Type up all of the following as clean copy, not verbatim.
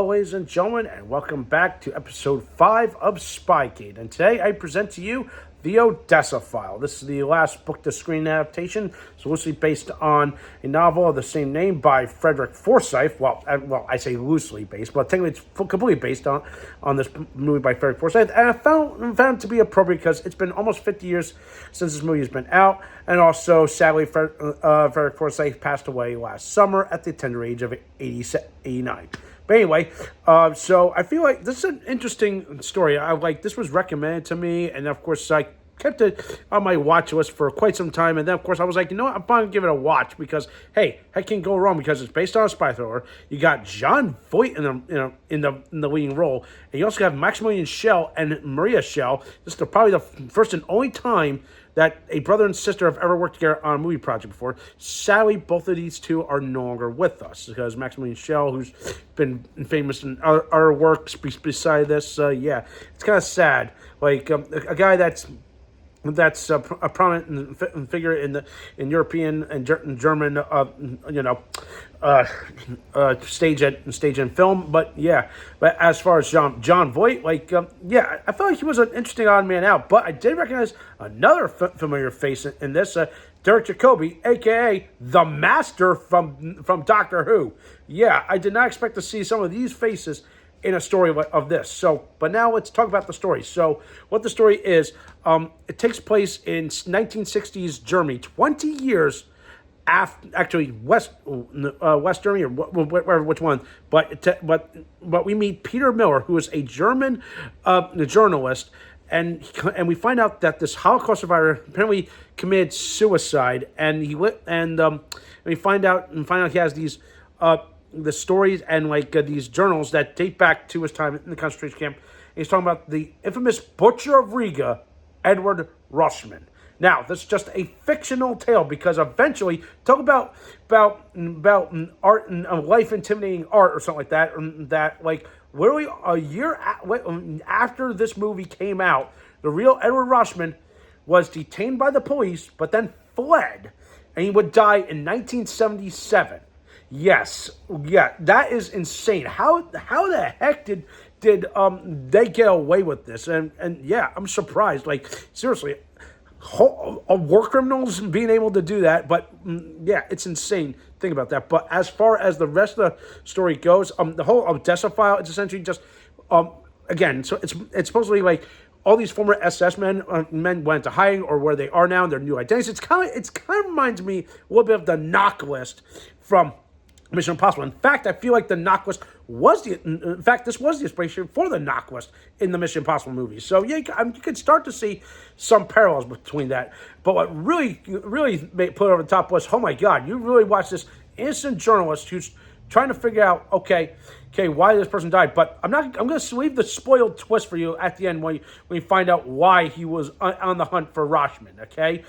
Hello, ladies and gentlemen, and welcome back to episode 5 of Spycade. And today I present to you the Odessa File. This is the last book-to-screen adaptation. It's loosely based on a novel of the same name by Frederick Forsyth. Well, I say loosely based, but technically it's completely based on this movie by Frederick Forsyth. And I found it to be appropriate because it's been almost 50 years since this movie has been out. And also, sadly, Frederick Forsyth passed away last summer at the tender age of 89. But anyway, so I feel like this is an interesting story. This was recommended to me, and of course I kept it on my watch list for quite some time. And then of course I was like, you know what, I'm going to give it a watch because hey, heck can go wrong because it's based on a spy thriller. You got Jon Voight in the leading role, and you also have Maximilian Schell and Maria Schell. This is probably the first and only time that a brother and sister have ever worked together on a movie project before. Sadly, both of these two are no longer with us because Maximilian Schell, who's been famous in other works beside this, it's kind of sad. A guy that's a prominent figure in European and German stage and film, but as far as Jon Voight, I felt like he was an interesting odd man out, but I did recognize another familiar face in this, Derek Jacobi, aka the Master from Doctor Who. Yeah, I did not expect to see some of these faces in a story of this. But now let's talk about the story. So what the story is, it takes place in 1960s Germany, 20 years after, actually West Germany, or whatever, which one. But we meet Peter Miller, who is a German journalist, and we find out that this Holocaust survivor apparently committed suicide, and we find out he has these the stories and these journals that date back to his time in the concentration camp. And he's talking about the infamous Butcher of Riga, Edward Rushman. Now, this is just a fictional tale because eventually, talk about art and life intimidating art or something like that. That literally a year after this movie came out, the real Edward Rushman was detained by the police, but then fled, and he would die in 1977. Yes, that is insane. How the heck did they get away with this? And I'm surprised. Seriously, war criminals being able to do that. But it's insane. Think about that. But as far as the rest of the story goes, the whole Odessa File, it's essentially just again. So it's supposedly all these former SS men went to hiding, or where they are now, and their new identities. It's kind of reminds me a little bit of the knock list from Mission Impossible. In fact, I feel like the knock list this was the inspiration for the knock list in the Mission Impossible movies. So you can start to see some parallels between that. But what really put it over the top was, oh my God, you really watch this innocent journalist who's trying to figure out, okay, why this person died. But I'm going to leave the spoiled twist for you at the end when you find out why he was on the hunt for Rushman, okay?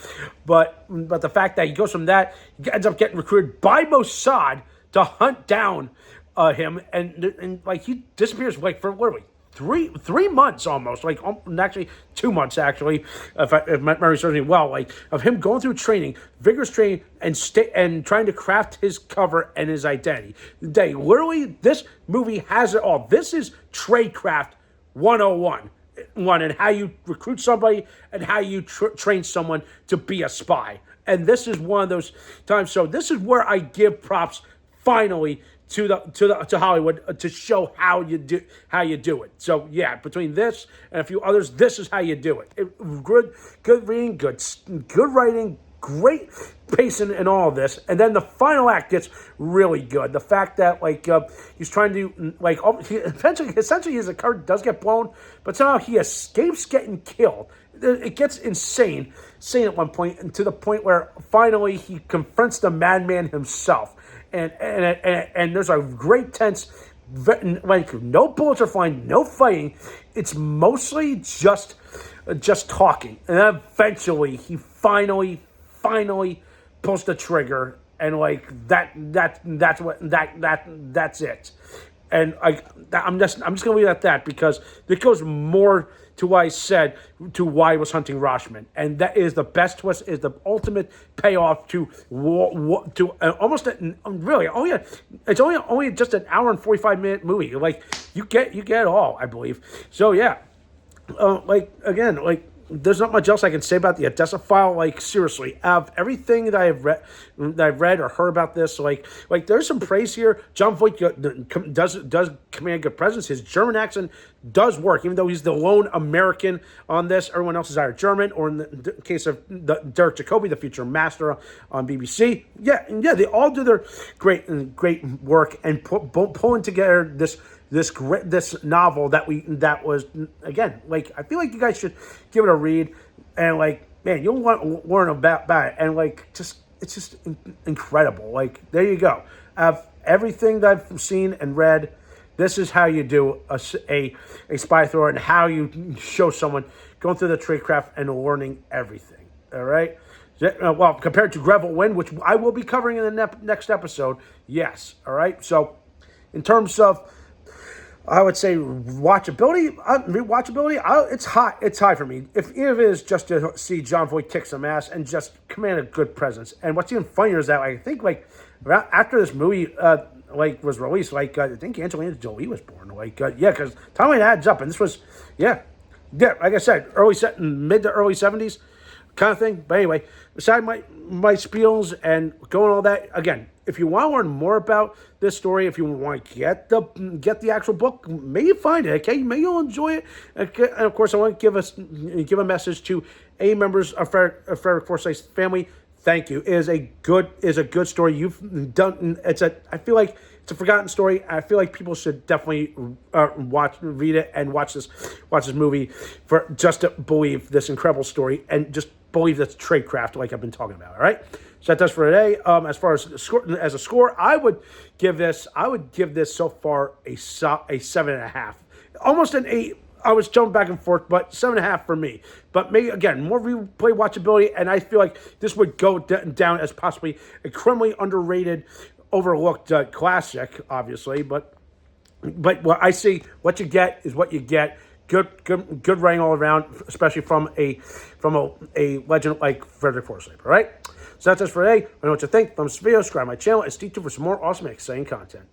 But the fact that he goes from that, he ends up getting recruited by Mossad to hunt down him, and he disappears for literally three months almost, actually 2 months actually, if my memory serves me well, of him going through vigorous training, and trying to craft his cover and his identity. This movie has it all. This is tradecraft 101. And how you recruit somebody and how you train someone to be a spy. And this is one of those times. So this is where I give props finally to Hollywood to show how you do it. So between this and a few others, this is how you do it. Good reading, good writing, great pacing and all of this. And then the final act gets really good. The fact that he's trying to essentially his car does get blown, but somehow he escapes getting killed. It gets insane at one point, and to the point where finally he confronts the madman himself. And there's a great tense, no bullets are flying, no fighting. It's mostly just talking. And then eventually he finally pulls the trigger, and that's it. And I'm just gonna leave it at that, because it goes more to what I said, to why I was hunting Rashomon, and that is the best twist, is the ultimate payoff to almost really, oh yeah, it's only just an hour and 45-minute movie. Like, you get it all, I believe. So yeah, again, there's not much else I can say about the Odessa File. Like, seriously, of everything that I've read or heard about this, there's some praise here. Jon Voight does command good presence. His German accent does work, even though he's the lone American on this. Everyone else is either German, or in the case of Derek Jacobi, the future master on BBC. Yeah, they all do their great work, and pulling together this novel that was, again, I feel like you guys should give it a read, and man, you'll want to learn about it, and it's just incredible. There you go. Everything that I've seen and read, this is how you do a spy thriller, and how you show someone going through the tradecraft and learning everything. All right. Well, compared to Greville Wind, which I will be covering in the next episode, yes. All right. So, in terms of, I would say, rewatchability, it's high. It's high for me. If it is just to see Jon Voight kick some ass and just command a good presence. And what's even funnier is that I think after this movie was released, I think Angelina Jolie was born. Because timeline adds up, and this was like I said, mid to early 70s kind of thing. But anyway, beside my spiels and going all that, again, if you want to learn more about this story, if you want to get the actual book, may you find it, okay? May you'll enjoy it. Okay? And of course, I want to give a message to members of Frederick Forsyth's family. Thank you. It is a good story. You've done. I feel like it's a forgotten story. I feel like people should definitely read it, and watch this movie for just to believe this incredible story, and just believe this tradecraft like I've been talking about. All right. So that does for today. As far as a score, I would give this so far a 7.5, almost an 8. I was jumping back and forth, but 7.5 for me. But maybe, again, more replay watchability, and I feel like this would go down as possibly a criminally underrated, overlooked classic, obviously. But what I see, what you get is what you get. Good writing all around, especially from a legend like Frederick Forsyth. All right. So that's it for today. I know what you think. Thumbs up the video, subscribe to my channel, and stay tuned for some more awesome and exciting content.